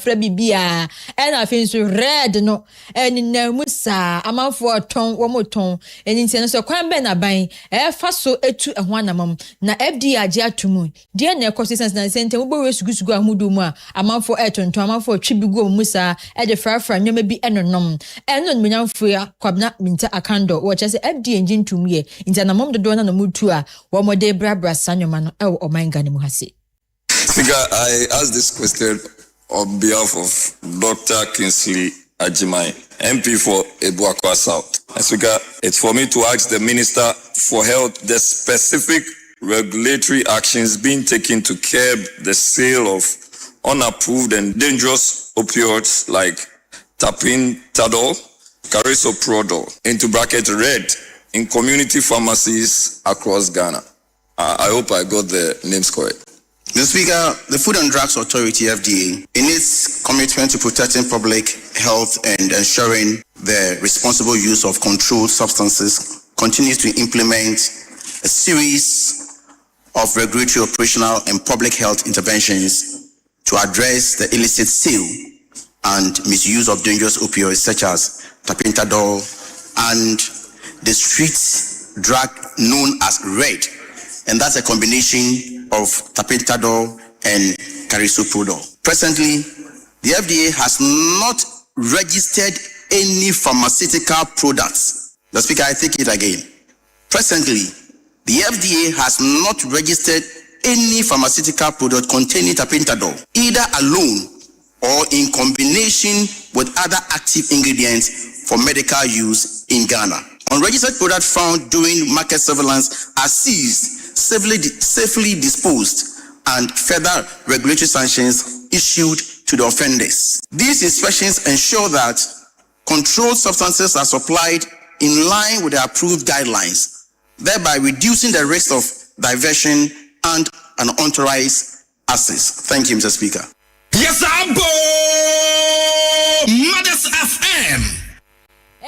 fra bibia and I feel so red no and na musa amanfo ton wo moton and in so kwan be na ban fa so etu ehho anamam na FDA age atumu de na consistency na sente wo bo resugusugu ahudu mu a amanfo etonton amanfo twibigu musa e de frafra nyoma bi enonom eno nyamfo ya kwabna minta akando wo chese FDA engine tumye intanamom dodo na mutu a wo mode brabra sanyoma no e o manga mu hase. Speaker, I ask this question on behalf of Dr. Kingsley Ajimai, MP for Ebuakwa South. Speaker, it's for me to ask the Minister for Health the specific regulatory actions being taken to curb the sale of unapproved and dangerous opioids like tapentadol, carisoprodol, into bracket red, in community pharmacies across Ghana. I hope I got the names correct. Mr. Speaker, the Food and Drugs Authority, FDA, in its commitment to protecting public health and ensuring the responsible use of controlled substances, continues to implement a series of regulatory, operational, and public health interventions to address the illicit sale and misuse of dangerous opioids such as tapentadol and the street drug known as red, and that's a combination of tapentadol and carisoprodol. Presently, the FDA has not registered any pharmaceutical products. The Speaker, I take it again. Presently, the FDA has not registered any pharmaceutical product containing tapentadol, either alone or in combination with other active ingredients for medical use in Ghana. Unregistered products found during market surveillance are seized, safely disposed, and further regulatory sanctions issued to the offenders. These inspections ensure that controlled substances are supplied in line with the approved guidelines, thereby reducing the risk of diversion and unauthorized access. Thank you, Mr. Speaker. Yes, Abo! Mothers FM!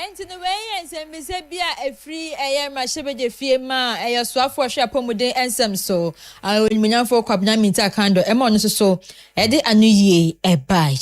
And in the way, and send me say be a free air, my shepherd, a fear ma, a swap for shapomude and some so. I will mean for Quabnamita candle, a monster so, Eddie a new year, a bye.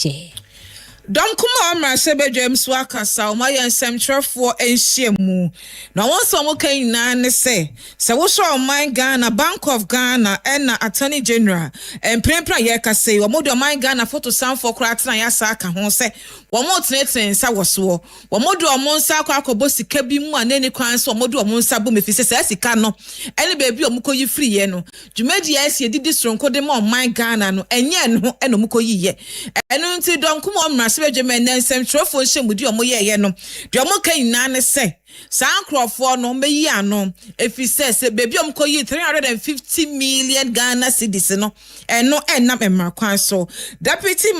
Don't come on, my sebe James Wakasa, my ensem for Enshemu. Now, once some okay, Nana say, so what's wrong, my Ghana, Bank of Ghana, and Attorney General, and Prempra Yaka say, or more my Ghana photo sound for cracks and Yasaka, who say, one more net and Sawaswo, one more do a monsa quacobosi kebimu and any crimes or more do a monsa boom if he says, as he cannot, any baby or Muko you free, you know. Jumedi, yes, you did this from Kodemo, my Ghana, and yen, and Muko ye. And until don't come on, my Benjamin Nensem Trofo with your moye no. Jomoka nane say. Sancroft no me no. If he says baby you 350 million Ghana cedis no and no end up in so Deputy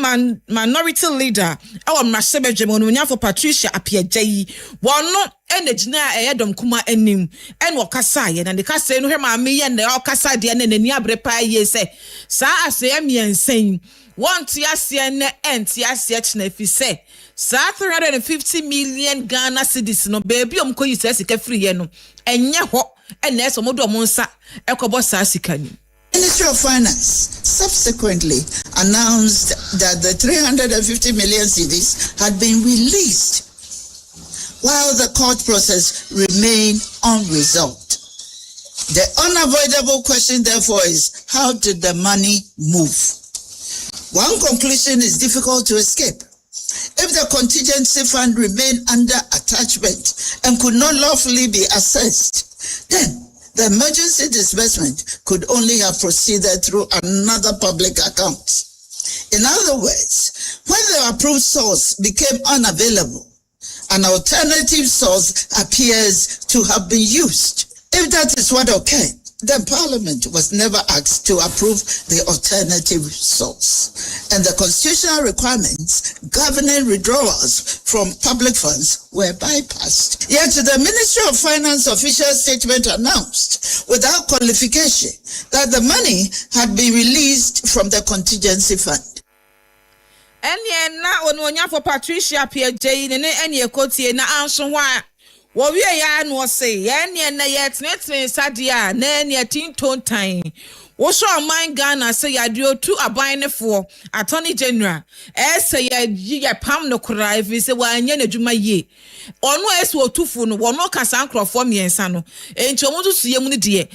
Minority Leader our Masebe Jemonunya for Patricia Apia Jay one no energy Edom Kuma enim and wakasa and the kasa no hema me and the okasa de and the niabre pa ye say sa asem yen saying want yasia ne ent yasia if he say sa 350 million Ghana cedis no baby omko yi sika free ye no enye ho ene so modo omonsa ekobo sa sika ni. Ministry of Finance subsequently announced that the 350 million cedis had been released while the court process remained unresolved. The unavoidable question therefore is, how did the money move? One conclusion is difficult to escape. If the contingency fund remained under attachment and could not lawfully be assessed, then the emergency disbursement could only have proceeded through another public account. In other words, when the approved source became unavailable, an alternative source appears to have been used. If that is what occurred, then Parliament was never asked to approve the alternative source, and the constitutional requirements governing withdrawals from public funds were bypassed. Yet the Ministry of Finance official statement announced, without qualification, that the money had been released from the contingency fund. And na ononya for Patricia Pierre Jane and any kotie na anso wa wo wie ya no say ye ne na ye tenetene sadia na ne tinton tan Wosho aman Ghana say yadio tu abainefo Attorney General say ya pam no kura if say wanye na dwuma ye ono ese otufu no wono kasa ankrofo miensa no enti omo to suye mu ne de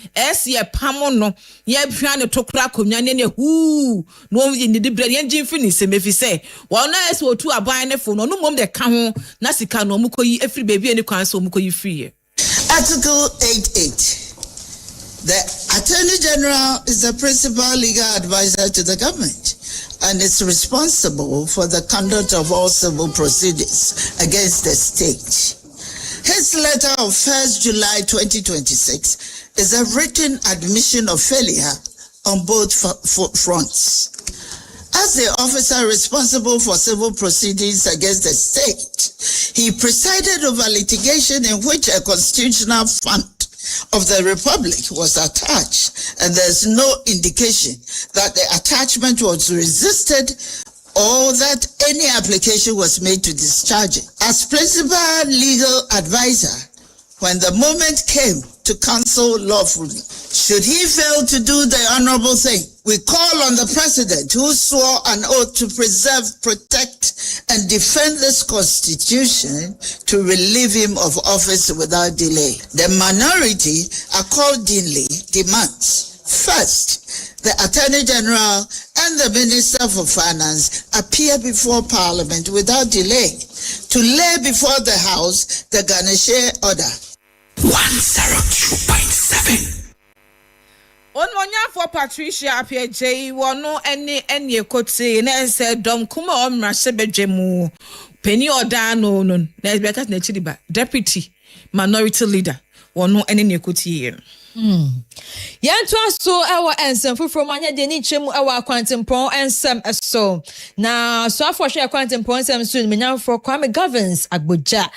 ya pam no ya hwa ne tokura konwa ne hu no ye ne de bre ye ngin fini se mefi say wono ese otu abainefo no mom de ka ho na sika no omukoyi efiri baby ani kwan so omukoyi free. Article 88. The Attorney General is the principal legal advisor to the government and is responsible for the conduct of all civil proceedings against the state. His letter of 1st July 2026 is a written admission of failure on both fronts. As the officer responsible for civil proceedings against the state, he presided over litigation in which a constitutional fund of the Republic was attached, and there's no indication that the attachment was resisted or that any application was made to discharge it. As principal legal advisor, when the moment came to counsel lawfully, should he fail to do the honorable thing, we call on the President, who swore an oath to preserve, protect, and defend this Constitution, to relieve him of office without delay. The minority accordingly demands, first, the Attorney General and the Minister for Finance appear before Parliament without delay to lay before the House the Ganeshe Order. 102.7. Onwonya for Patricia Appiaje wono ene ekoti na ese dom kuma omra sebedwemu peni oda no na bekat na chidiba deputy minority leader wono ene ekoti ye. Yanto aso ewa ensem fufuro manya de ni chemu ewa akwantempon ensem eso na so afo hwe akwantempon ensem so menyanfo Kwame Governs Agboja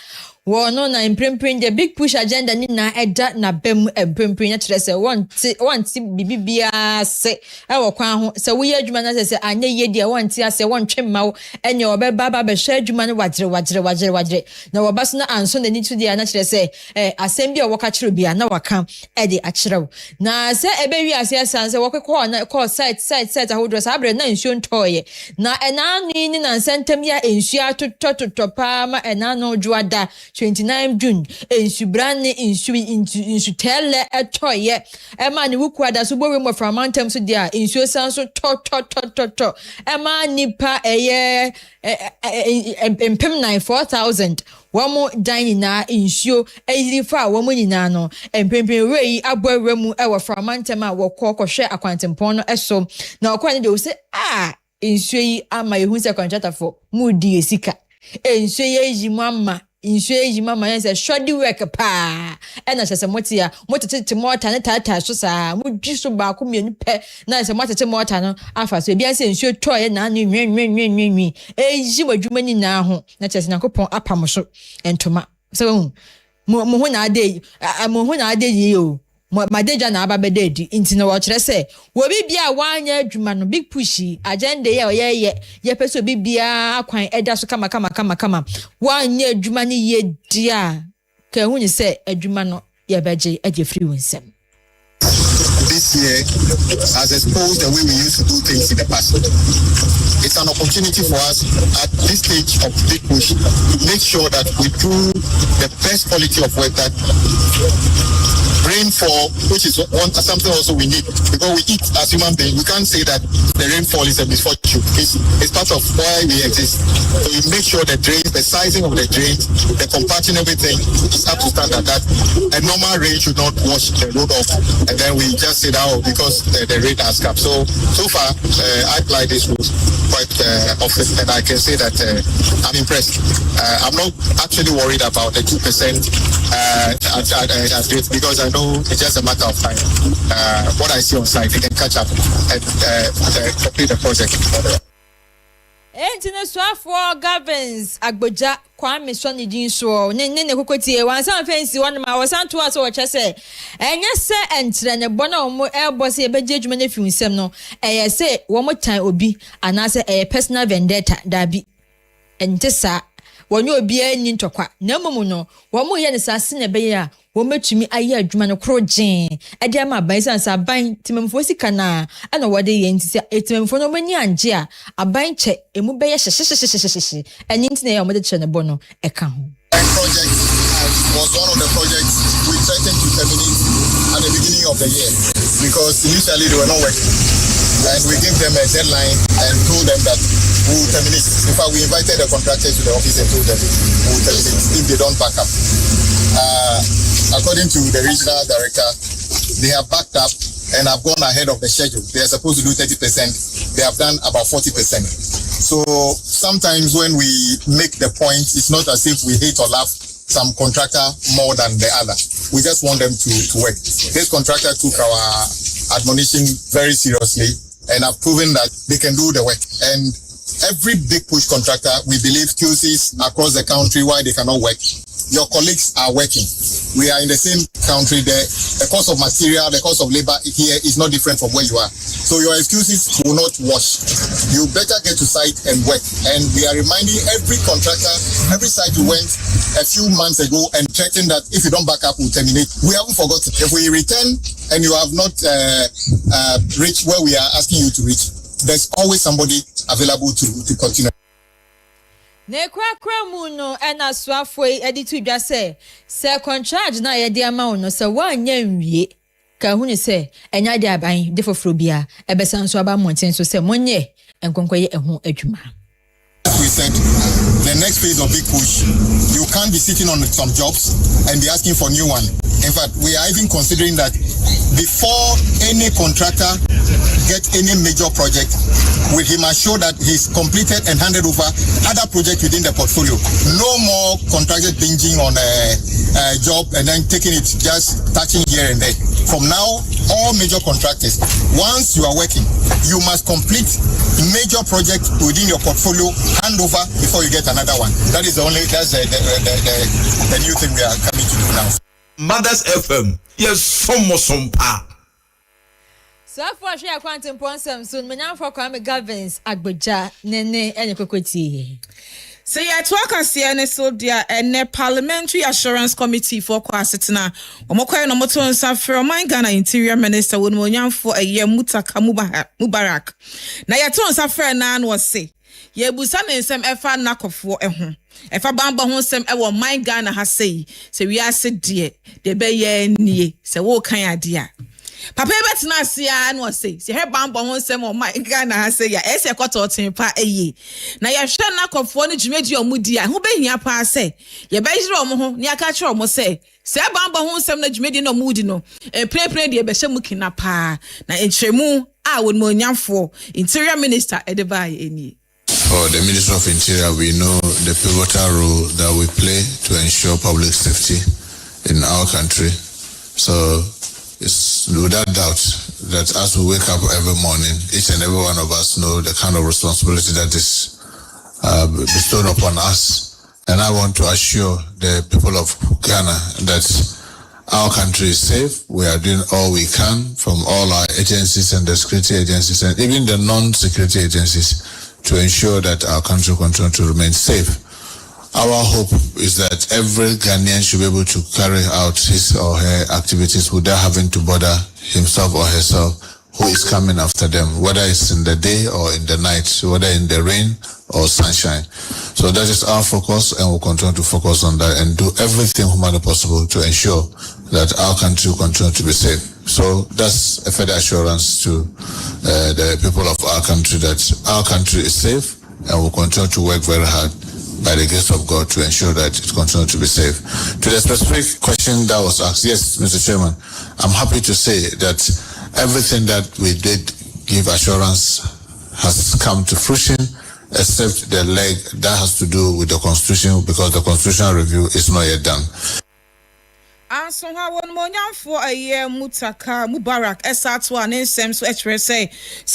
wono na imprempren the big push agenda ni na eda na bem imprempren ya kire se wonti bibibia se ewo kwan ho se wo ye adwuma na se anya ye dia wonti ase wontwe mawo enye obeba ba be hwe adwuma no wagire na wobaso na anso na ni tu dia na kire se asem bia woka kire bia na waka e de akire na se ebewi ase sanse wokekọ na call site ahodo sa abre na nsuo ntoye na enanu ni na sentem ya nsuo atotototo pa ma enanu dwada 29 June ensubrane insu tele etoye ema ni wukwada so bowe mo from mountain so dia insu san so to ema nipa eye empem 94,000 womo dan na insuo eyirifa womo nyina no empempem wei abowra mu e wo from mountain a wo kokɔhwɛ akwantempon no eso na okwa ne de wo se insuo yi ama yehu se contractor for mu di esika insuo yi yimu ama insuo yi mama yense shoddy work pa na sese motia motete mota ne tata so sa mudwi so ba ko mienu pe na sese motete mota no afa so bia se insuo toye na anu nwenwenwenwenwi eji wadwuma ni na ho na sese nakopon apam so entoma so mo ho na ade yi o madeja na aba bededi inti na wo kire se wo bibia wanya adwuma no big pushi agenda ye peso bibia akwan eda so kama wanya adwuma ni ye dia ka hu ni se adwuma no ye beje ade free wonsem. This year has exposed the way we used to do things in the past. It's an opportunity for us at this stage of big push to make sure that we do the best quality of work that rainfall, which is something also we need, because we eat as human beings. We can't say that the rainfall is a misfortune. It's part of why we exist. So we make sure the drains, the sizing of the drains, the compacting, everything is up to standard. That a normal rain should not wash the road off, and then we just say that because the rain has come. So far, I apply this rule quite often, and I can say that I'm impressed. I'm not actually worried about the 2% because I know it's just a matter of time. What I see on site, they can catch up and complete the project. Enti for Governs Agboja Kwame Soni Jinso ne kokoti wansan fancy one ma wasan to aso wacha se enye se entre ne bona omo elboss e beje adwuma ne fiunsem no eye se wo mo tan obi anase eye personal vendetta dabi ente sa wonye obi ani ntokwa na mumu no wo mo ye ne sa se ne beye a wo metumi aye adwuma no krojen e de ma ban san sa ban timemfo sika na ana wode ye ntisi etimemfo no mani anje a aban che emu be ye hyehyehyehyehye eni ntine ye omode che ne bo no e ka ho project was one of the projects we threatened to terminate at the beginning of the year because initially they were not working. And we gave them a deadline and told them that we will terminate. In fact, we invited the contractors to the office and told them we will terminate if they don't back up. According to the regional director, they have backed up and have gone ahead of the schedule. They are supposed to do 30%. They have done about 40%. So sometimes when we make the point, it's not as if we hate or love some contractor more than the other. We just want them to work. This contractor took our admonition very seriously and have proven that they can do the work. And every big push contractor, we believe QCs across the country, why they cannot work. Your colleagues are working. We are in the same country. The cost of material, the cost of labor here is not different from where you are. So your excuses will not wash. You better get to site and work. And we are reminding every contractor, every site you went a few months ago and threatened that if you don't back up, we'll terminate. We haven't forgotten. If we return and you have not reached where we are asking you to reach, there's always somebody available to continue. Ne kwa mu no ena soafo edi tu dwa se contract na ye de ama no se wanya nwie ka hu ni se enya de aban de foforo bia ebesan so aba monten so se monye enkonkoye ehu adwuma. We said the next phase of big push, you can't be sitting on some jobs and be asking for new one. In fact, we are even considering that before any contractor gets any major project, we must show that he's completed and handed over other projects within the portfolio. No more contracted binging on a job and then taking it, just touching here and there. From now, all major contractors, once you are working, you must complete major project within your portfolio, hand over before you get another one. That's the new thing we are coming to do now. Mothers FM, yes, some pa. So for share quantum ponsam soon menyan for kwame governance agbeja nene ene kokoti. Say ya to akase ne so dia ene parliamentary assurance committee for KASE3 omokoye no moto nsa from Ghana interior minister won monyanfo eye Mutaka Mubarak na ya to nsa frɛ na no se ye busa ne nsɛm ɛfa nakɔfo ɛho ɛfa bamba ho nsɛm ɛwɔ man Ghana ha sei se wi ase de bɛyɛ nie se wo kan ade a papa betina asia no say se he bamba ho nsɛm o man Ghana ha sei ya ese kɔtɔ pa ɛyi na ye hwɛ nakɔfo no dwumadi omudi a ho behia pa se ye bɛyire omo ho ne aka kyerɛ omo se bamba ho nsɛm na dwumadi no omudi no prepare de bɛhyɛ mu kina pa na enkyeremu a won mo nyamfo interior minister edeba eni. For the Minister of Interior, we know the pivotal role that we play to ensure public safety in our country. So it's without doubt that as we wake up every morning, each and every one of us know the kind of responsibility that is bestowed upon us. And I want to assure the people of Ghana that our country is safe. We are doing all we can from all our agencies and the security agencies and even the non-security agencies to ensure that our country continues to remain safe. Our hope is that every Ghanaian should be able to carry out his or her activities without having to bother himself or herself who is coming after them, whether it's in the day or in the night, whether in the rain or sunshine. So that is our focus, and we'll continue to focus on that and do everything humanly possible to ensure that our country will continue to be safe. So that's a further assurance to the people of our country that our country is safe, and we'll continue to work very hard by the grace of God to ensure that it continues to be safe. To the specific question that was asked, yes, Mr. Chairman, I'm happy to say that everything that we did give assurance has come to fruition, except the leg that has to do with the Constitution, because the constitutional review is not yet done. Anso ha won monyamfo aye Mutaka Mubarak esatu an nsem so ekere say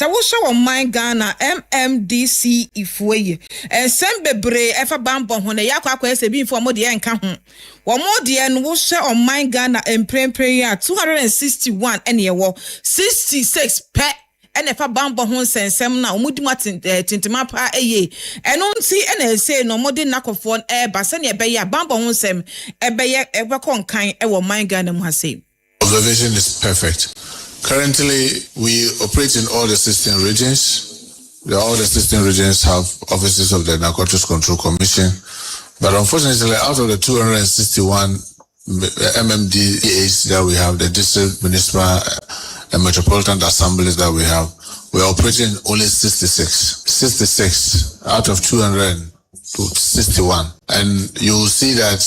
wo show man Ghana MMDC ifueye ensem bebre efa bambo ho na yakwa ese bi info mo de enka ho wo mo de en wo show man Ghana emprempre ya 261 ene ye wo 66 pe ene fa bambo ho nsensem na omudi tintima pa eye eno nti ene say no mode nakofo ba se ne ebe ya bambo ho nsem ebe ye ebe konkan e wo man Ghana mu hase. Observation is perfect. Currently, we operate in all the 16 regions. All the 16 regions have offices of the Narcotics Control Commission. But unfortunately, out of the 261 MMDAs that we have, the district, municipal, and metropolitan assemblies that we have, we're operating only 66. 66 out of 261. And you will see that,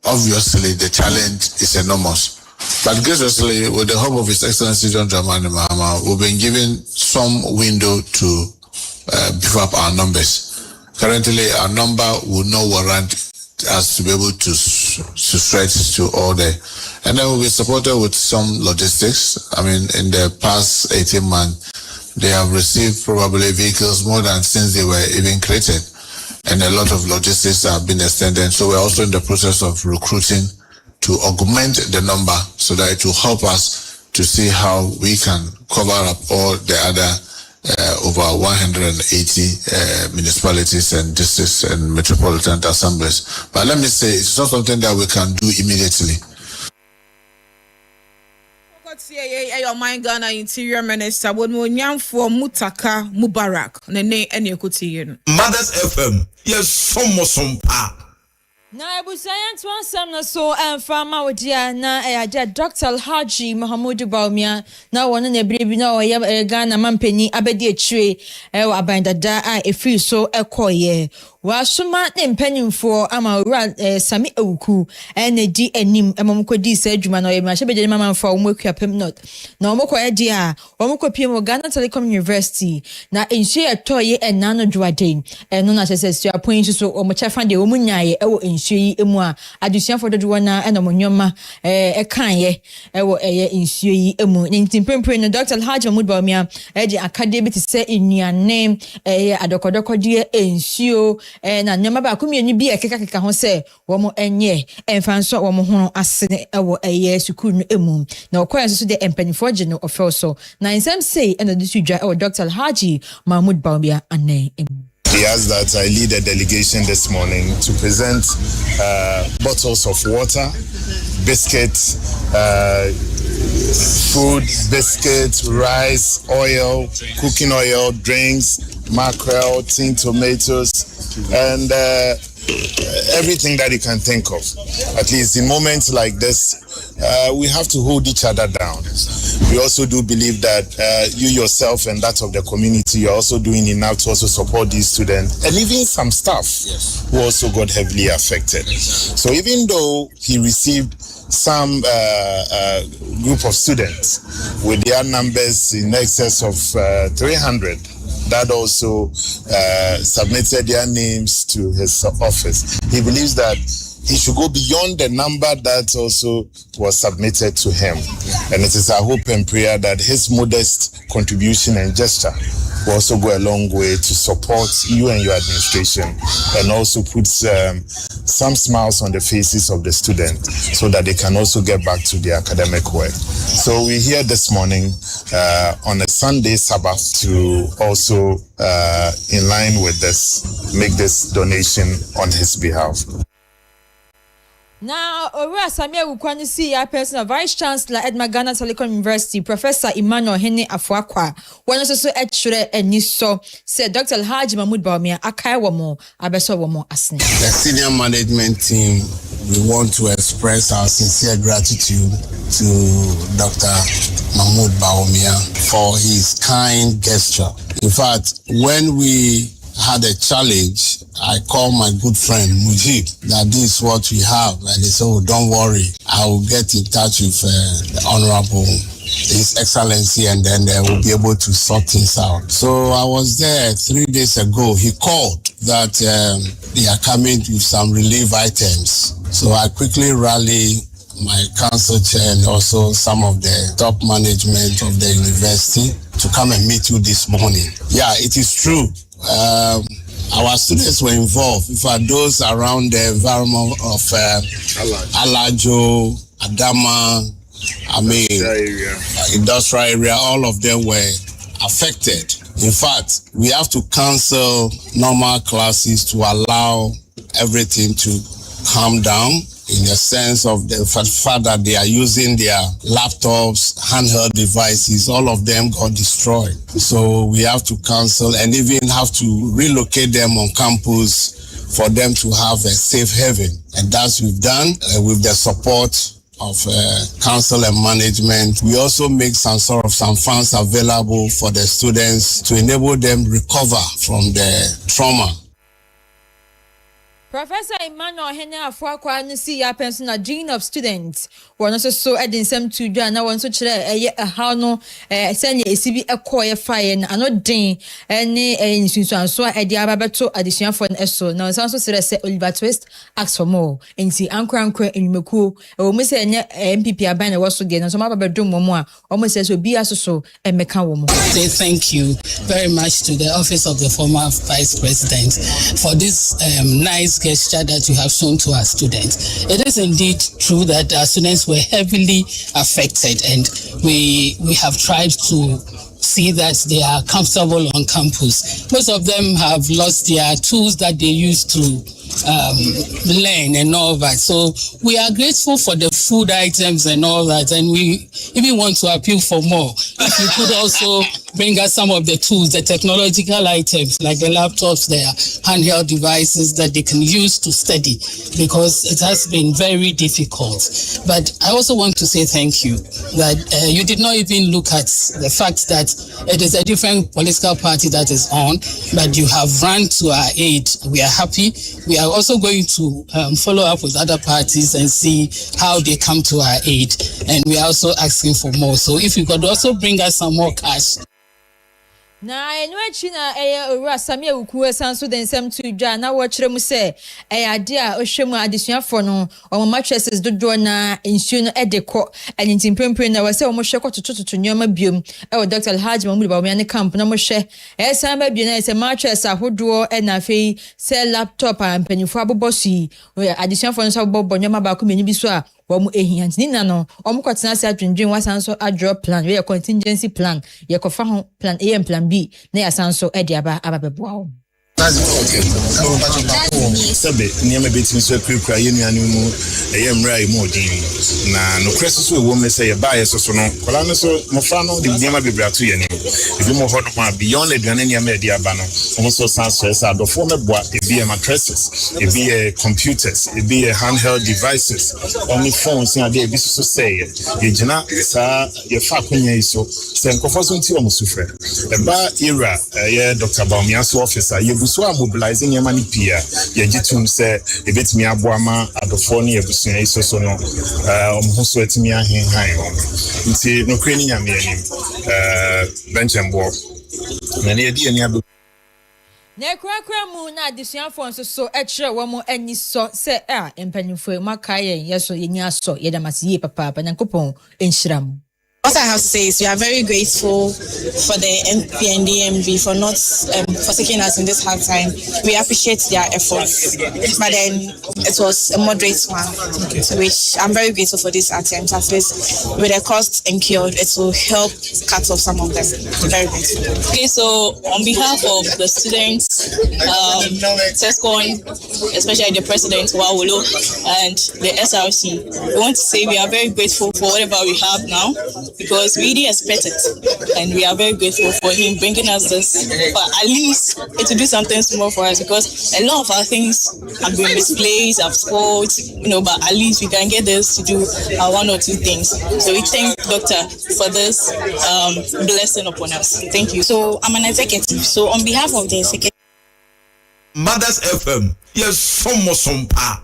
obviously, the challenge is enormous. But graciously, with the help of His Excellency John Dramani Mahama, we've been given some window to beef up our numbers. Currently, our number will not warrant us to be able to stretch to all the... And then we'll be supported with some logistics. I mean, in the past 18 months, they have received probably vehicles more than since they were even created. And a lot of logistics have been extended. So we're also in the process of recruiting to augment the number so that it will help us to see how we can cover up all the other over 180 municipalities and districts and metropolitan assemblies. But let me say, it's not something that we can do immediately. Your mind Ghana Interior Minister for Mutaka Mubarak. Mothers FM, yes, some pa. Na ebusayan twansam na so farmer wodia na Dr. Haji Mohamudu Baumia na wona na brebi na oye Ghana mampani abedi etwe abandada a efiri so ekoye wa soma ne mpanimfo ama owura Sami Ewuku ene di anim emomkodi sa adwuma na oye mahye mamamfo omokua pem not na omokoye di a omokopie mo Ghana Telecom University na enhye etoye enano dwade eno na chese apon so omochafa de omunyaye ewo enhye emu a adusiafo dodo na ena monyoma ekanye ewo eye enhye yi emu ntimpempre no Dr. Haji Mohamudu Baumia di academy te se enuane adokodokode enhye na nyama ba komienu bi ekeka ho se wo mo enye emfanso wo mo ho asene ewo eye sukuru no emu na okoya so de empanifo gene ofel na nsem say ena de sudwa ewo Dr. Haji Mohamudu Baumia anen emu. He asked that I lead a delegation this morning to present bottles of water, biscuits, food, biscuits, rice, oil, cooking oil, drinks, mackerel, tin tomatoes, and everything that you can think of. At least in moments like this, we have to hold each other down. We also do believe that you yourself and that of the community, you're also doing enough to also support these students and even some staff who also got heavily affected. So even though he received some group of students with their numbers in excess of 300, that also submitted their names to his office. He believes that he should go beyond the number that also was submitted to him. And it is our hope and prayer that his modest contribution and gesture will also go a long way to support you and your administration and also put some smiles on the faces of the students so that they can also get back to their academic work. So we're here this morning on a Sunday Sabbath to also, in line with this, make this donation on his behalf. Now, Owura Sami Ewuku ni CEO personal Vice Chancellor Edma Ghana Telecom University Professor Emmanuel Hene Afuakwa one also etchere eniso said Dr. Haji Mohamudu Baumia akai womo abeso womo asne. The senior management team, we want to express our sincere gratitude to Dr. Mohamudu Baumia for his kind gesture. In fact, when we had a challenge, I called my good friend Mujib that this is what we have, and he said, oh, don't worry, I will get in touch with the Honorable His Excellency, and then they will be able to sort things out. So I was there 3 days ago. He called that they are coming with some relief items. So I quickly rallied my council chair and also some of the top management of the university to come and meet you this morning. Yeah, it is true. Our students were involved. In fact, those around the environment of Alajo, Adama, industrial area, all of them were affected. In fact, we have to cancel normal classes to allow everything to calm down, in the sense of the fact that they are using their laptops, handheld devices, all of them got destroyed. So we have to cancel and even have to relocate them on campus for them to have a safe haven. And that's what we've done with the support of council and management. We also make some funds available for the students to enable them recover from the trauma. Professor Emmanuel Hena Afwakwa no see ya personal dean of students. One also so edin sem to do na one so kire how no senya esibi ekoye fire na no din ene nsunsuan so edi ababeto addition for eso na so sere se Oliver Twist ask for more enti ankra enwumeku o mu se enye MPP aban na woso de na so mababedum mo a o mu se so bi asoso emeka wo mo. Say thank you very much to the office of the former vice president for this nice gesture that you have shown to our students. It is indeed true that our students were heavily affected, and we have tried to see that they are comfortable on campus. Most of them have lost their tools that they used to learn and all that. So we are grateful for the food items and all that, and we even want to appeal for more. If you could also bring us some of the tools, the technological items like the laptops, their handheld devices that they can use to study, because it has been very difficult. But I also want to say thank you that you did not even look at the fact that it is a different political party that is on, but you have run to our aid. We are happy. We are also going to follow up with other parties and see how they come to our aid. And we are also asking for more. So if you could also bring us some more cash. Na enwechi na owura Samia Wuku esanso den sem to dwa na wo kire mu se ade a ohwemu adesuafo no omo mattresses dodo na nsuo no edekọ anyintin prempren na wo se omo hwe kotototo nyoma biom o Dr. Haji Mahmoud Bawumia ne camp na mo hwe esan ba bio na se mattress ahodo na afei se laptop ampanifo abobosi adesuafo no so abobo nyoma ba ko meni bi so a wamu ehiant ni na no omukotena se adwendwen wasanso draw plan we contingency plan ye kofa ho plan A and plan B na yasanso e dia ba ababeboa ho. Sabe niame betimi so akura ye nuane mu mra e mu odin na no kreso so wo me say ba ye so no kola no so mo fra no de niama bebra to ye ni ebi mo hodo ma beyond aduane niama e dia ba no mo so sanso adofo meboa ebi e mattresses ebi e computers ebi e handheld devices on phones na de ebi so say ye gina sa ye fa konya iso se nkofo so nti o mo sufre e ba era ye Dr. Bawumia so officer ye so mobilizing your money pia ye jitum say e betimi aboama adofo ne ebusua iso so no omhoso etimi ahen han nti no kreni nyame anim benchembo na ne di ani abo na krakra mu na adesuafo nso so ekire wo mo ani so se empanimfo makaye yeso yenya so yedamase ye papa nyankopon enhyiram. What I have to say is we are very grateful for the MP and DMV for not forsaking us in this hard time. We appreciate their efforts, but then it was a moderate one, to which I'm very grateful for this attempt. At least with the costs incurred, it will help cut off some of them. Very grateful. Okay, so on behalf of the students, TESCON, especially the president, Wawolo, and the SRC, we want to say we are very grateful for whatever we have now, because we didn't expect it, and we are very grateful for him bringing us this. But at least it will do something small for us, because a lot of our things have been misplaced, have spoiled, but at least we can get this to do one or two things. So we thank Doctor for this blessing upon us. Thank you. So I'm an executive. So on behalf of the executive, Mothers FM, yes, some pa.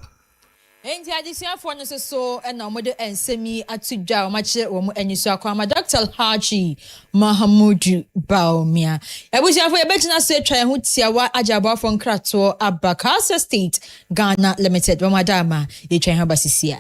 Enti adesuafo no so na omodo ensemi atudwa o mache wo mu aniso akwa Dr. Haji Mahmoud Bawumia. Ebusuafo yebechina so etwa ho tiawa ajabafo nkrato aba KASE3 Ghana Limited wo madama etwa ho basisia.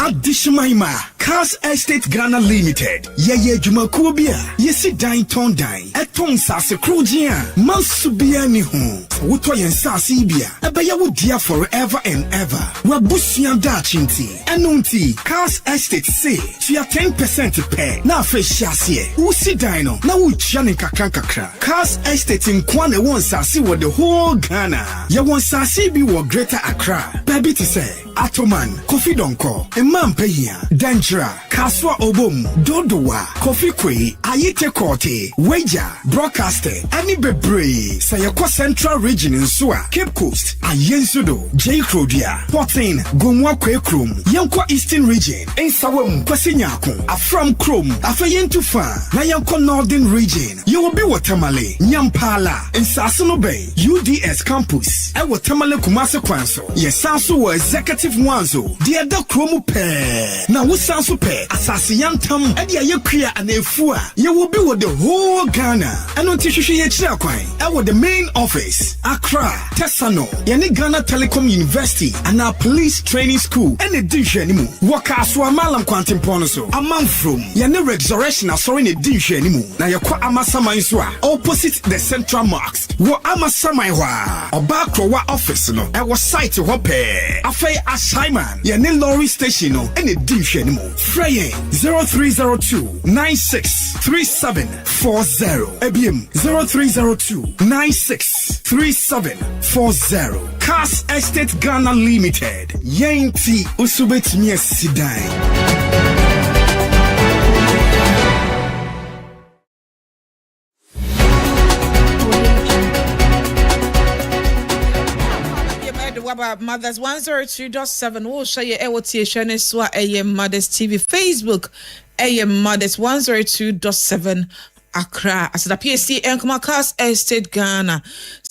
Adishmaima, KASE3 Ghana Limited. Ye Jumakubia, Yesi Dine Ton Dine, Eton Sase Krujia, Mansubia Nihu, Wutoyan Sasibia, Abaya Wudia forever and ever. Wabusian Dachinti, Enunti, KASE3 say, Tia 10% pay. Na Feshasie, Usi Dino, na Uchani Kakankakra. KASE3 in Kwane won Sasi with the whole Ghana. Ya won Sasi be wa Greater Accra. Baby to say, Atoman, Kofi Donko, Imam Pehia, Danjra, Kaswa Obom, Dodowa, Kofi Kwe, Ayete Kote, Wager, Broadcaster, Ani Bebre, Sayako Central Region in Sua, Cape Coast, Ayensudo, J. Crodia, Portain, Gomwa Kwe Krum, Yanko Eastern Region, Ensawam, Kwasinyako, Afram Krum, Afayentufa, Nayanko Northern Region, you will be Watamale, Nyampala, and Sassono Bay, UDS Campus, and Watamale Kumasa Kwanso, yes, Sansu Executive Wanzo, the other Chromo Pair. Now, what sounds pair, Asasiantam, and Yakuya and Efua, you will be with the whole Ghana, and on Tishu Yakwai, and with the main office, Accra, Tessano, Yani Ghana Telecom University, and our police training school, and a Dijanimu, Wakaswa Malam Quantum Ponoso, a month from Yani Resurrection, sorry, a Dijanimu, now Yakwa Amasama Iswa, opposite the Central Marks, Wa Amasamaiwa, or Bakrowa office, no, I was site to Hope, Afay Ashaiman, Yani Lorry Station, and a Dijanimu, Freying 0302 963740, Ebium 0302 963740, KASE3 Ghana Limited, Yanti Usubet Miesidai. Mothers 102.7 will show you ewotiation swa Mothers TV Facebook Mothers 102.7 Accra as the PSC Enkuma KASE3 Ghana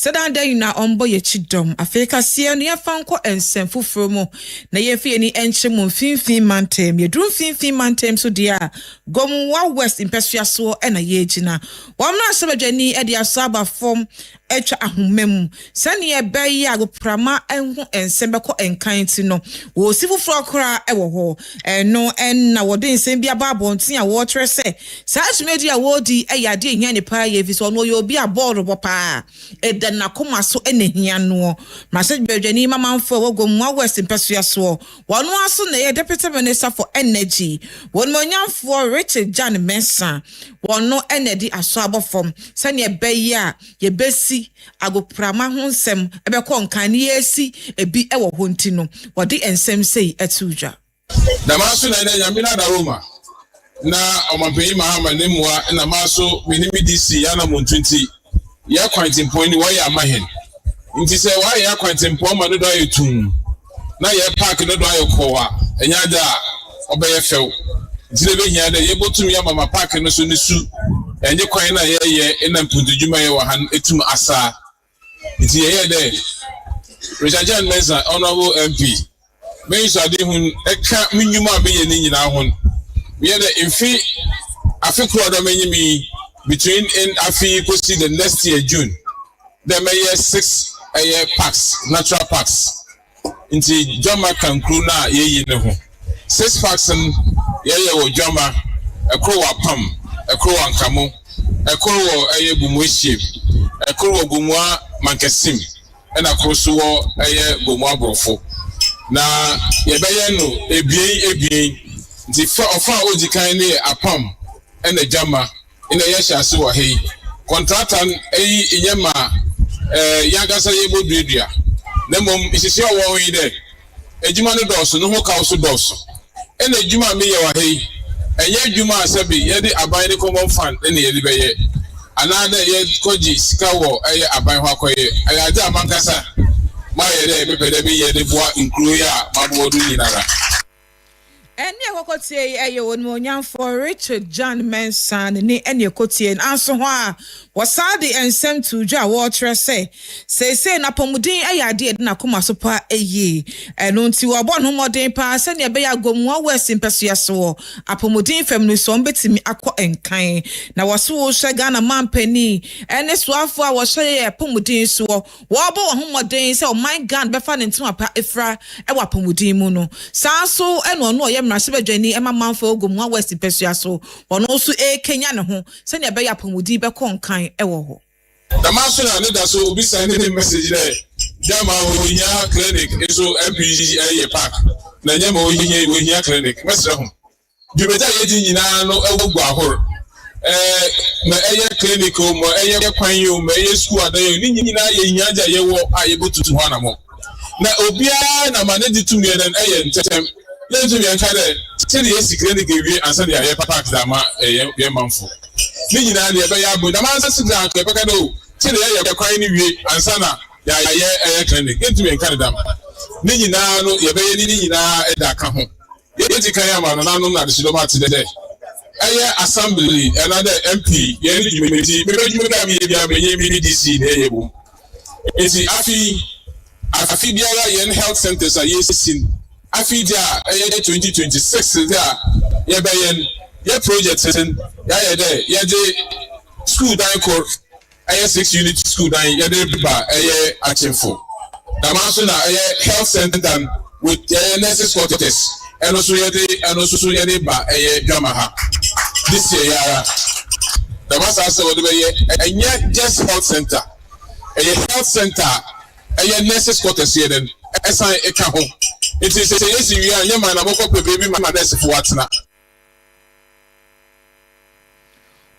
Sedan day na ombo ye chidom afeka sia no yafanko ensemfo fromo na yefi ni enche mo finfin mantem ye drum finfin mantem so dia gomwa west impesua so na ye gina wamna sebadwani e dia saba form etwa ahomam sane ye bayi agoprama enho ensembe ko enkan ti no wo sifufro kora e wo ho no en na wode nsem bia ba bonten a wo tre se saach media wodi e yade ehia ne pa ye fi so no ye obi a ball bo pa na koma so enehia no message bedwani mamanfo wogomwa west impesua so wono aso na ye deputy minister for energy wono nyamfo Richard Jan Mensa wono enedi aso abofom sane ye bayi a ye besi agoprama ho nsem ebekọ nkan ne esi ebi ewo ho ntino wode ensem sei etudwa na maso na nyamina da Roma na omapeyi mahama nemwa na maso minimi DC yana mo 20 ya kwantin point wa ya mahen nti se wa ya kwantin point ma do ayetum na ya park do ayekọwa enya da obeye few nti le behia da ye botum ya mama park no so nisu enye kwan na ye ena mpundujuma ye wa han etum asa nti ye de Richard Jan Mensa honorable MP me so ade hun eka minyuma be ye ni nyina hun ye de infi afikro do menyimi between in afi post the next year June there may 6 packs natural packs nti jama kan kru na ye ne ho 6 packs ye wo jama ekro wa pam ekro wa nkamo ekro wo gumu ehiem ekro wo gumu mankesim ena kro so wo gumu abrofo na ye beye no ebien nti ofa ojikan ne apam ena jama ina yesha se wa hei contractor inyema yagasa yebo duadua na mom isisi owo yi de ejuma no doso no ho ka so doso ena ejuma me ye wa hei enye ejuma asabi ye de aban ne common fund ena ye beye ana na ye koji sika wo aban ho akoye ayaje amankasa ma ye de bepede bi ye de boa nkru ya mabodu nyinara Eni ekotie eye wonu onyamfo Richard Jan Mensa ni eni ekotie anso ho a wasade ensem tujwa wo trese se na pomudin ayade na koma so pa eye eno nti wo bon homodin pa se ne be ya gomwa west impesua so apomudin fam no so mbetimi akọ enkan na waso wo hwe Ghana mampani ene soafo a wo hwe pomudin so wo bo homodin se o my God be fa ne ntima pa efra e wa pomudin mu no sanso eno no Mrasibajani, Emma Manfo, Gumwa West Pesuaso, or also a Kenyan home, send a bay up on Woody Bacon kind ewo. The master and so be sending a message there. Jama Winya Clinic is so MPG Park. Nanyamo Winya Clinic, Master Home. You better get in no Elbow. Na clinic mo kwan yo ma school adan ni nyina nyaja ye wo able to hwana mo na obia na manage to me den ntetem ye to me nka de se de clinic ewie ansa de ye park da ma ye manfo ni nyina de be ya bu na man se da ka peka do se de ye kwan ni wie ansa na ya ye clinic ye to me nka da ma ni nyina no ye be ye ni nyina da ka ho ye ti kan ya ma no na no na de so ma ti de assembly another MP yeni jumeti maybe me DC na yebo esi afi biara yen health centers are yesin afi dia 2026 dia ye be ye project sen ya there ye de school dan core 6 unit school dan ye de ba achefo na maso na health center with nurses quarters and also ye ba Jamaha this year the master said and yet just health center a health center a nurses quarters here then as I home it is a yes you are your man about baby my nurse for what's not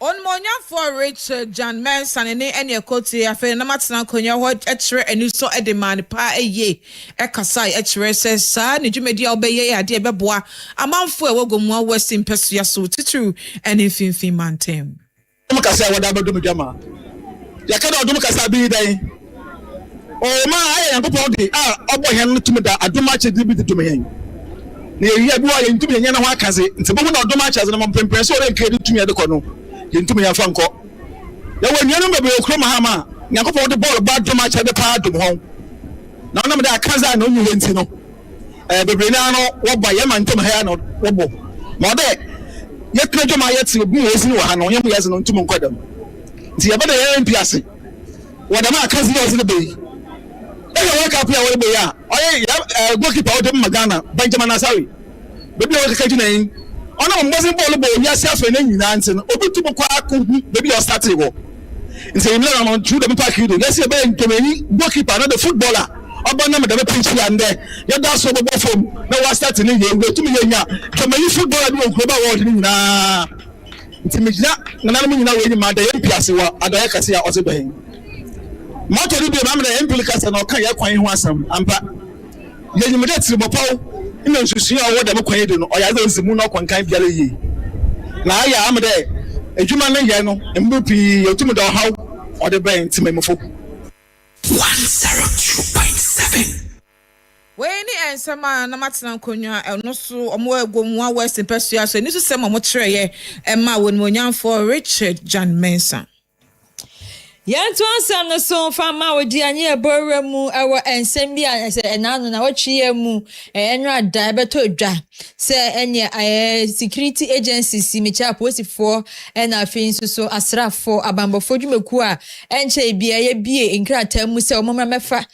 On Monya for Richard John Manson and any coty affair no matter konya what etre and you saw a demand pa a ye a kasai etre says son did you media obey a dear beboa a man for a go more west in Persia so true and if in Fimantem. Mukasa wada do jama ya kada do mukasa bi dai o ma aye yan ko de obo hen tumi da aduma che dibi to me hen na ye bi wa ye tumi hen na ho akaze nti bo na oduma che ze na mpempem so re nkedi tumi de ko no yentumi ya fanko ya wonu no bebe okro mahama nyakopo de ball ba do match de pa dum ho na onam de akaza na onyu henti no bebe na no wo ba ye man ntum ha no wo bo ma de ye tna dwoma ye ti obi wesi wo ha no yem ye ze no ntum nkodam nti ye bada ye mpiase wo da ma akaza ye ze de be e wo ka pia wo be ya oye goalkeeper wo de magana Benjamin Asawi bebe wo ka jina yin ona mbozi ball bo nya safe na nyina nti no obitu kwa akụ baby o start go nti imle na on through the park you yes be nkemeni goalkeeper na the footballer oba na me da pitch ya nde ya da so bo form na wa start ni ye ngo tumi ye nya kemeni footballer bi o kroba world ni nyina nti me gina na mu nyina we ni ma da ye mpiase wa adaya kase ya oze ben moto ri bi ma me da ye mpilikasa na o kan ya kwan ho asam ampa ye nyimde tiribopaw ina nsusuya owo da mekwan de no oya za nsimu no kwankan biara yi na aya amde adwuma no ye no mbupi yotumi da haw ode ben timemfo 102.7 Weni ensema na matena konwa eno so omo egomwa West Persia so ni so sema mo kire ye emma won monyanfo Richard John Mensa. Yanto ansam no so fama wodi anye ebore mu ewo ensem bi enano na wotwe mu enra da beto dwa se enye security agencies mecha posifo na afin so asrafo abambofo dwumeku a enche bia ye bie nkrata mu se omoma mefa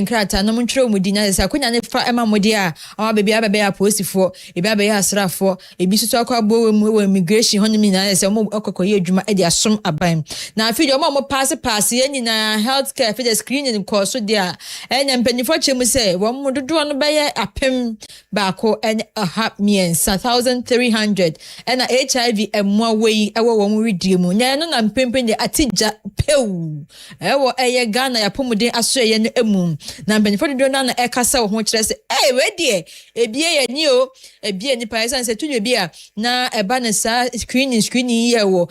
nkrata no ntwere mu dinya se akonya ne fa ema modi a bebia ya posifo ebia ya asrafo ebi so akwa bo mu immigration honimi na se omo okokoye adwuma e di asom aban na afi omo pass any na healthcare for the screening course so there and penifo chemu say wo mododo no be apem baako and a half millions 1300 and HIV emwa we ewo wo redie mu nya no na mpempen de atija pew ewo eye Ghana ya pomuden aso ye no emu na penifo dodo na ekasa wo ho kire say we die ebie ye ni o ebie ni pa say tunyo bia na eba na sa screening ye wo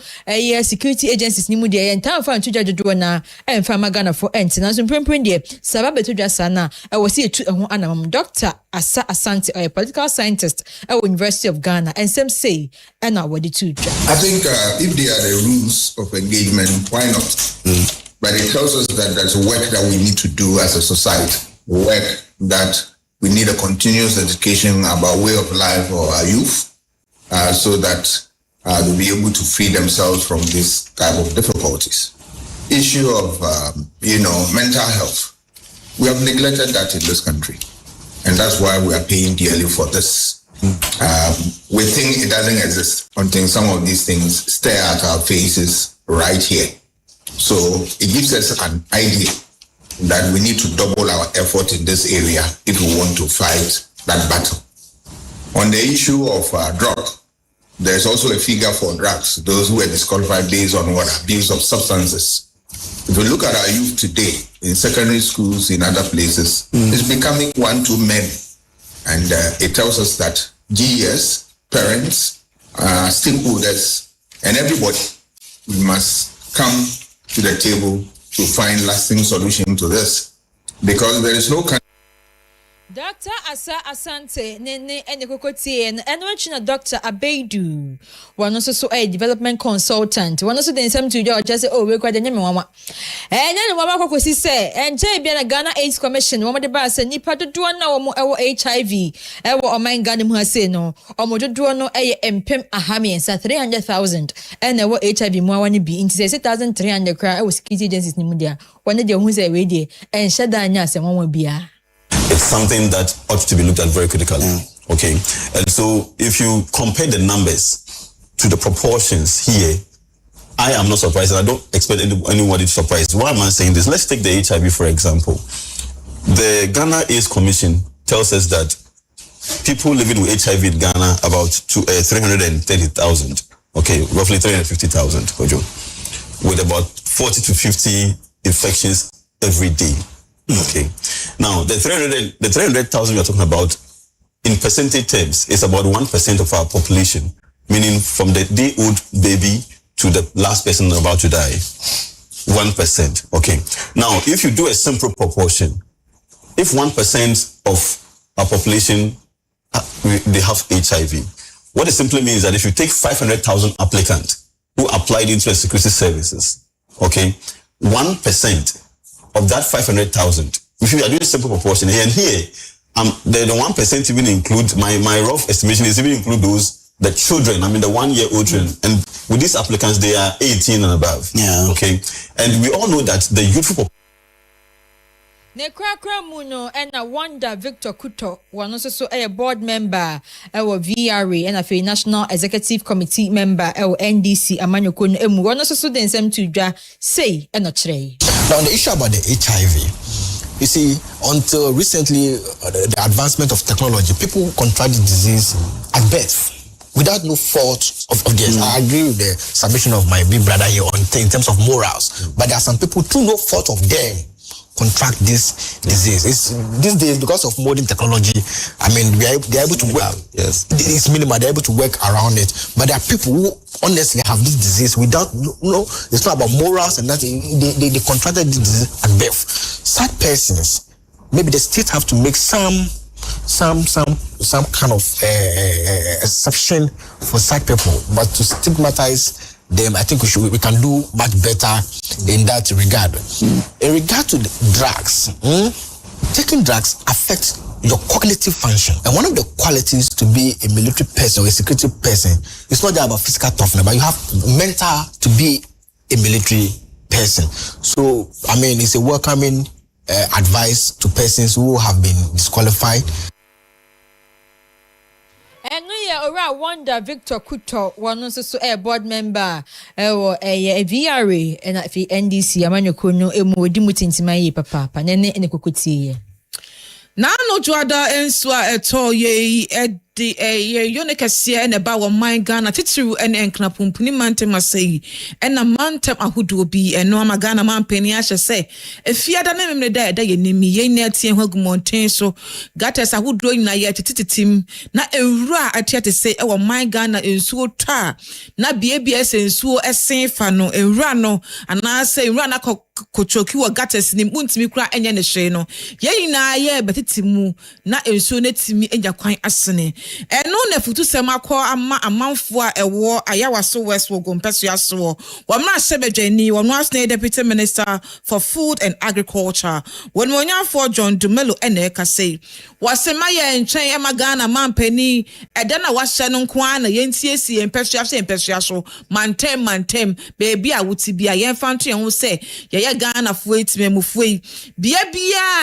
security agencies ni mu de ye ntamfa ntuja dodo na emfa magana for entina so mpempen de sababe to dwa sana ewo se etu ho anamam Dr. Asa Asante a political scientist at University of Ghana and some say and now what the two dwa. I think if they are the rules of engagement, why not? But it tells us that there's work that we need to do as a society, work that we need a continuous education about way of life for our youth, so that they'll be able to free themselves from this type of difficulties. Issue of mental health, we have neglected that in this country, and that's why we are paying dearly for this We think it doesn't exist until some of these things stare at our faces right here. So it gives us an idea that we need to double our effort in this area if we want to fight that battle. On the issue of drug, there's also a figure for drugs, those who were disqualified based on what abuse of substances. If we look at our youth today in secondary schools, in other places, it's becoming one too many. And it tells us that GES, parents, stakeholders, and everybody must come to the table to find lasting solution to this. Because there is no country. Dr. Asa Asante Nene Enekokoti and Enwachina Dr. Abedu. One also a development consultant. One also then some to just say, oh, we're quite a name. And then Mama Kosi say, and JB Ghana AIDS Commission, one of the bars and Nipa to do now more HIV. Ever my Ghana who say no, or more to do no a pim a hammy and 300,000. And our HIV more want to be into 6,300 cry. I was kitty agencies Nimudia. One of the who's a radio and Shadanya and one will be a. It's something that ought to be looked at very critically. Okay. And so if you compare the numbers to the proportions here, I am not surprised, and I don't expect anybody to surprise. Why am I saying this? Let's take the HIV, for example. The Ghana AIDS Commission tells us that people living with HIV in Ghana about 330,000. Okay, roughly 350,000, with about 40 to 50 infections every day. Okay. Now, the 300,000 we are talking about, in percentage terms, is about 1% of our population, meaning from the day-old baby to the last person about to die. 1%. Okay. Now, if you do a simple proportion, if 1% of our population, they have HIV, what it simply means is that if you take 500,000 applicants who applied into a security services, okay, 1% of that 500,000, if you are doing simple proportion here and here, the 1% even include my rough estimation is even include those the children. I mean the 1-year-old children, and with these applicants they are 18 and above. Yeah. Okay, and we all know that the youthful. Nekrakra Muno and a Wanda Victor Kuto, one also a board member, our VRA, and a National Executive Committee member, our NDC, Amanyokun, and one also then some to say and not tray. Now, on the issue about the HIV, you see, until recently, the advancement of technology, people contract the disease at birth without no fault of theirs. I agree with the submission of my big brother here in terms of morals, but there are some people through no fault of them contract this disease. These days, because of modern technology, I mean, they're able to work. Yes, it's minimal. They're able to work around it. But there are people who honestly have this disease without it's not about morals and nothing. They contracted this disease at birth. Sad persons, maybe the state have to make some kind of exception for sad people, but to stigmatize them, I think we can do much better in that regard. In regard to the drugs, taking drugs affects your cognitive function. And one of the qualities to be a military person or a security person is not just about physical toughness, but you have mental to be a military person. So, I mean, it's a welcoming advice to persons who have been disqualified. And we are Wanda Victor Kuto, one also a board member, or a VRA, and at the NDC, Amanyokunu, Emu, Dimutintimayi, Papa, Nene, and a Kukuti. Now, no Joada and Swa at all, ye, the Yonika and about one my Ghana, Titru and Enknapum, Punimante Masei, and a man tap a hood will be, and no Magana man penny, I shall say. If you had a name in the day, you name me, ye net and Hog Mountain, so got us a hood drawing na yet team, not a ra at yet to say, oh, my Ghana is so tar, not BABS and so as say fano, and rano, and I say rana kochoki wa gates ni munti mi kura enya ne hwe no ye na ye betetimu na enso na timi enya kwan asene eno na futu sem akọ ama amanfo a ewo ayawaso west wo gompeso aso wo mra sebedwani wo no asne deputy minister for food and agriculture when wonyafo John Dumelo ene ka say wasema ye ntwen e magana mampani eda na wahye no nko ana ye ntiesie empeso aso mantem baby a wuti bia ye fanto ye ho say ye Ghana fuet me mufui bia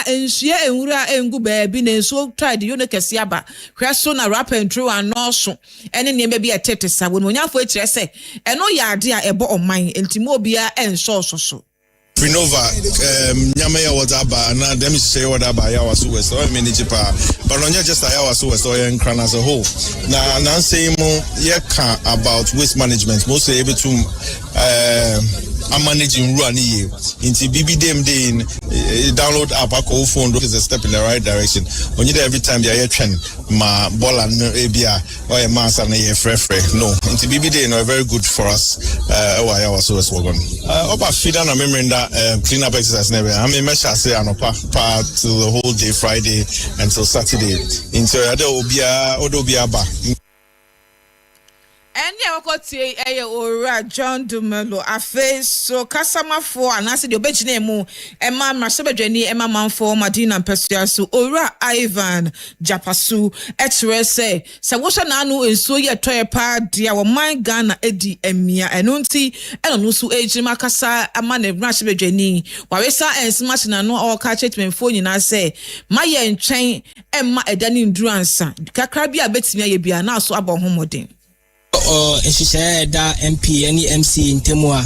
ensue enwura engu be baabi na nso tried you no kese aba hwe so na rap and true and no so ene ne be tete sa wo nyafo ekire se eno ya ade a ebo oman entimo bia enso so Prinova, Nyamaya Wataba, and them say what about Yawasu West or Minichipa, but on just Ayawasu West or Kran as a whole. Now, Nancy Yeka about waste management, mostly able to managing run into BBDM day download app or phone is a step in the right direction. When you every time you're trend ma ball and ABR or a mass and a fresh no into BBD no very good for us. I was so slogan. Opa feed on a memory that clean up exercise never. I mean, measure say an part to the whole day Friday until Saturday. Into other Obia ba. Enya wakotie ora John Dumelo afe so kasama fo anase de obegine mu ema masebedwani ema manfo Madina Mpesua so ora Ivan Japasu etre se wo hwe na anu enso ye toye pa dia wo man Ghana edi emia eno nti eno no so ejima kasa ama ne masebedwani wawesa ensma na no o ka chetmenfo nyina se maye ntwen ema edani nduransa kakra bia betimi aye bia na so abon homodin da MP any MC in Temua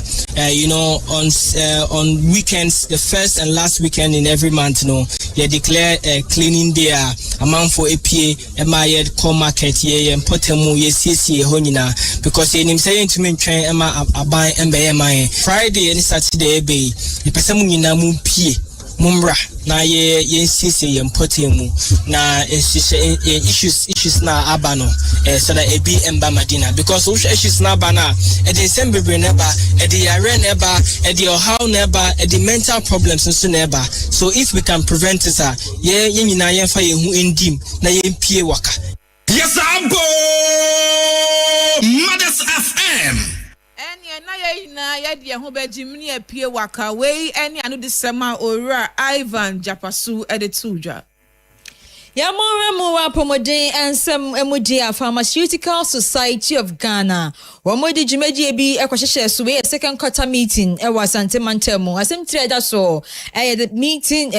on weekends, the first and last weekend in every month you declare a cleaning day amount for APA MIED call market ye and potemu ye CC honina because in saying to me train Emma abai MBMI Friday and Saturday be the person mu pie Mumbra na ye sisi ye mpotemu na issues na abano so that e be emba Madina because issues na abana e dey sembebre neba e dey yare neba e dey how neba e dey mental problems nso neba so if we can prevent it ye nyina ye fa ye hu endim na ye mpie waka yes ambo Mothers FM na ya de ho bejimni apie waka we ene anu de sema ora Ivan Japasu edetudwa ya mo wa pomodin ensem emudi Pharmaceutical Society of Ghana womodi jumeji bi ekwahehye so we second quarter meeting e was Santemantemu asem trader so the meeting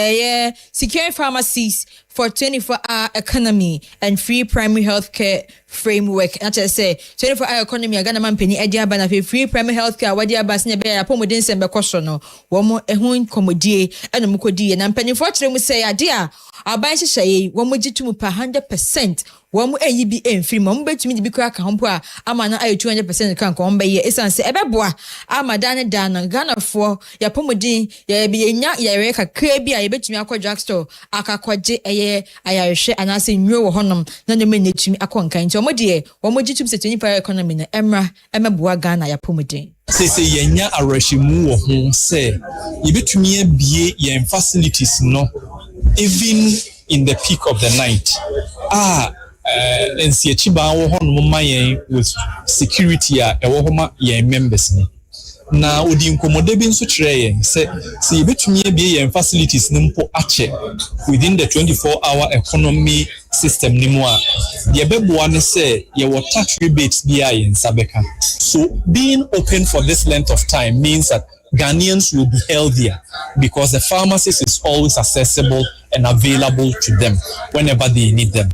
secure pharmacies for 24-hour economy and free primary healthcare framework. And I say 24-hour economy Ghana man penny edia ba na free primary healthcare wadi aba se be apomodin sembe kwaso no wo mo ehun komodie eno mukodi na penny for kire mu say ade a aban hyehyeye wo mo gitum per 100% wo mo eyi bi enfiri mo betumi di bi kra ka hompo a ama na ayo 200% kan ko mba ye esanse ebeboa ama dan na Ghana for ya pomodin ya bi nya ya re kakra bi a ye betumi akọ drugstore akakwaje ayarehwe anase nwo wo honom na ne menetumi akonkan nti omodie wo mogitum se 24 economy na emeboa Ghana ya pomodin sese yenya arehyimu wo ho se yebetumi abie yen facilities no even in the peak of the night ensiachiba wo honom mayen with security a ewo homa yen members ni na odi nkomode bi nso kire yen se yebetumi abie yen facilities ni mpo ache within the 24-hour economy system ni mo a yebeboa ne se ye wo tax rebates bi a yen sabeka so being open for this length of time means that Ghanaians will be healthier because the pharmacies is always accessible and available to them whenever they need them.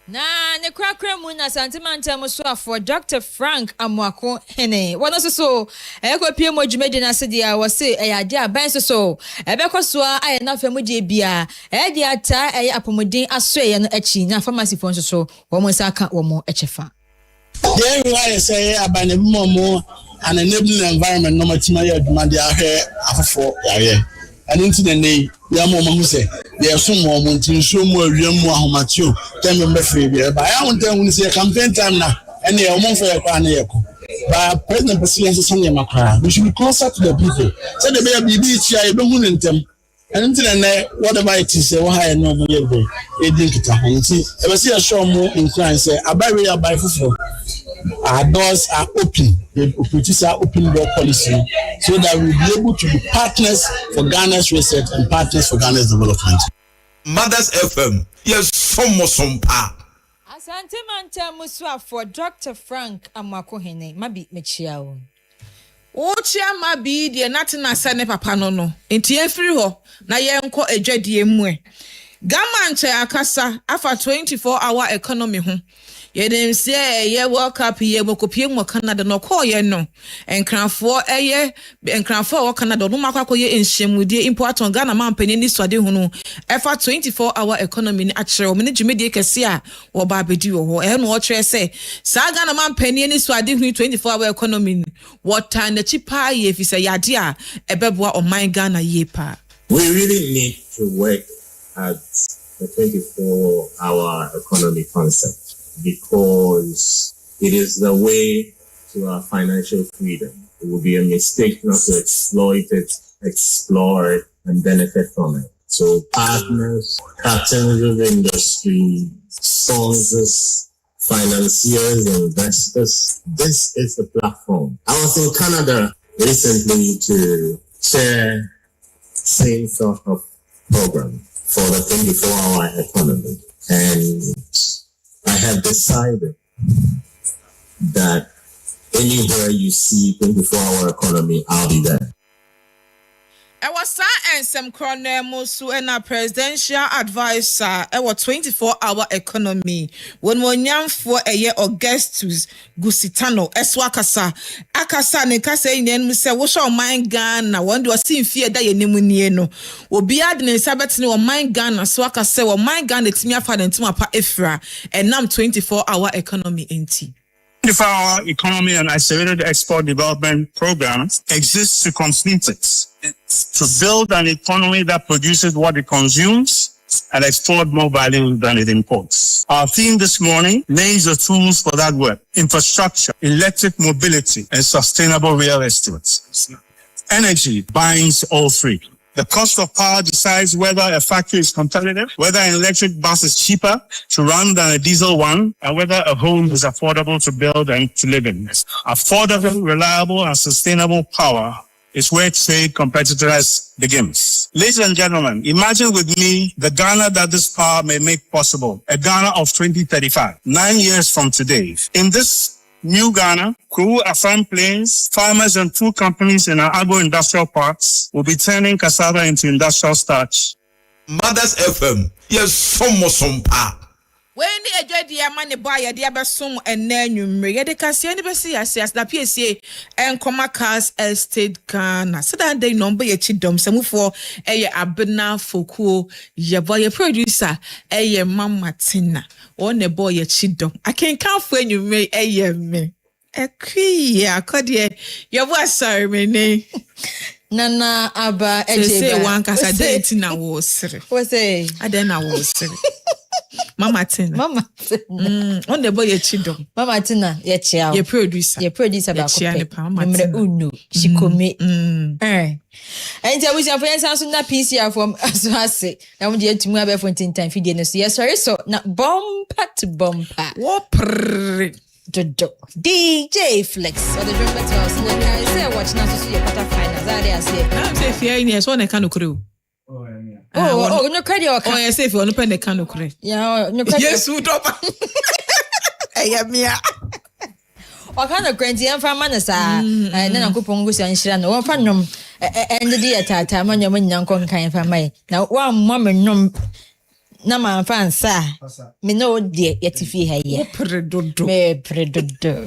Na ne krakra mu na Santemantemu so for Dr. Frank Amwako hene wono so ekopie mo dwumedi na sede a wo se eyade aban so ebekoso a na famu de bia de ata apomodin aso ye no achi na pharmacy fon so wo mo saka wo mo echefa dey why say aban mo an enabling environment no matima ya adwuma de ahwe afofo yare and into the day ya mo who say there so mo ntinso mo awia mu ahomatio tem me free bi ba ya won tan say campaign time na ene e mo for ya kwa na yeko ba president president so some makra we should be closer to the people so the be bibi chia e be hu ntem and into the whatever it is say why no mo ye be e din kita ho nti e be say show mo incline say abai abai fofo our doors are open. The opportunities are open door policy so that we'll be able to be partners for Ghana's research and partners for Ghana's development. Mothers FM, yes, some pa. Santemantemu so for Dr. Frank Amwako hene mabi mechia wo. Ochia mabi de natina sane papa no. Enti efiri ho na ye nko adwadie mu e. Gamanche akasa afa 24-hour economy ho. Yedem say ye World Cup ye mokopie mo Canada no call ye no. Enkranfo wo Canada no makwa ye enhyemudie import on Ghana man panyin ni swade ho no. Efa 24-hour economy ni akere o me dwumedie kese a wo ba bedi wo ho. No wo kire say sa Ghana man panyin ni swade ho 24-hour economy what time the chipa ye fi say yade a ebeboa o man Ghana ye pa. We really need to work at the 24-hour economy concept because it is the way to our financial freedom. It would be a mistake not to exploit it, explore it, and benefit from it. So partners, captains of industry, sponsors, financiers, investors, this is the platform. I was in Canada recently to share same sort of program for the 24-hour economy. And I have decided that anywhere you see 24-hour economy, I'll be there. Ewasa ensem kronemu su ena presidential advisor ewa 24-hour economy when wonyamfo eye Augustus Gusitano eswakasa akasa ne kasa yen mu se wo sho man Ghana wonde wasi mfie da yenemu nie no obi ade ne sabet ne wo man Ghana so akasa wo man Ghana timi afa ne ntuma pa efra enam 24-hour economy enti. The 24-hour economy and accelerated export development programs exist to complete it. It's to build an economy that produces what it consumes and export more value than it imports. Our theme this morning lays the tools for that work: infrastructure, electric mobility, and sustainable real estate. Energy binds all three. The cost of power decides whether a factory is competitive, whether an electric bus is cheaper to run than a diesel one, and whether a home is affordable to build and to live in. Affordable, reliable, and sustainable power is where trade competitiveness begins. Ladies and gentlemen, imagine with me the Ghana that this power may make possible, a Ghana of 2035, 9 years from today. In this new Ghana, crew, Afan planes, farmers, and food companies in our agro-industrial parks will be turning cassava into industrial starch. Mothers FM, yes, some pa. When the ejedi amane boy ya dia besom enanwumre ye de kase ni besi as na PSA en koma cars estate Ghana so that they number ye chidom samufo eye abena fokuo ye boy ye producer eye mama tina on the boy ye chidom I can count for enwumre eye me ekwi akode ye bo sorry me ne nana aba ejeba say one kasa date na wo sere we say adena wo sere Mama Tina. On the boy ye chidom. Mama Tina ye chia. Ye producer. Ye producer ba ko. Number uno. Shikome. And we say friends answer na PCR from asase. Na we dey tumu abe for time fidie no so. Yes sorry so na bumper to bumper. What DJ Flex. Or the drum better house. I say watch na so your quarter finals. I say. I'm say fear in here so na can crew. No credit or oh yes if you want to pen the can credit. Yeah, no credit. Yes, we do. Eh mia. O kan no credit en fa man sa. Na na kopon go san hira no. Won fa nom end the tata man nyam nyan kon kan fa mai. Na wa mo me nom na man fa nsa. Me no de yetifi ha ye. Predodo. Me predodo.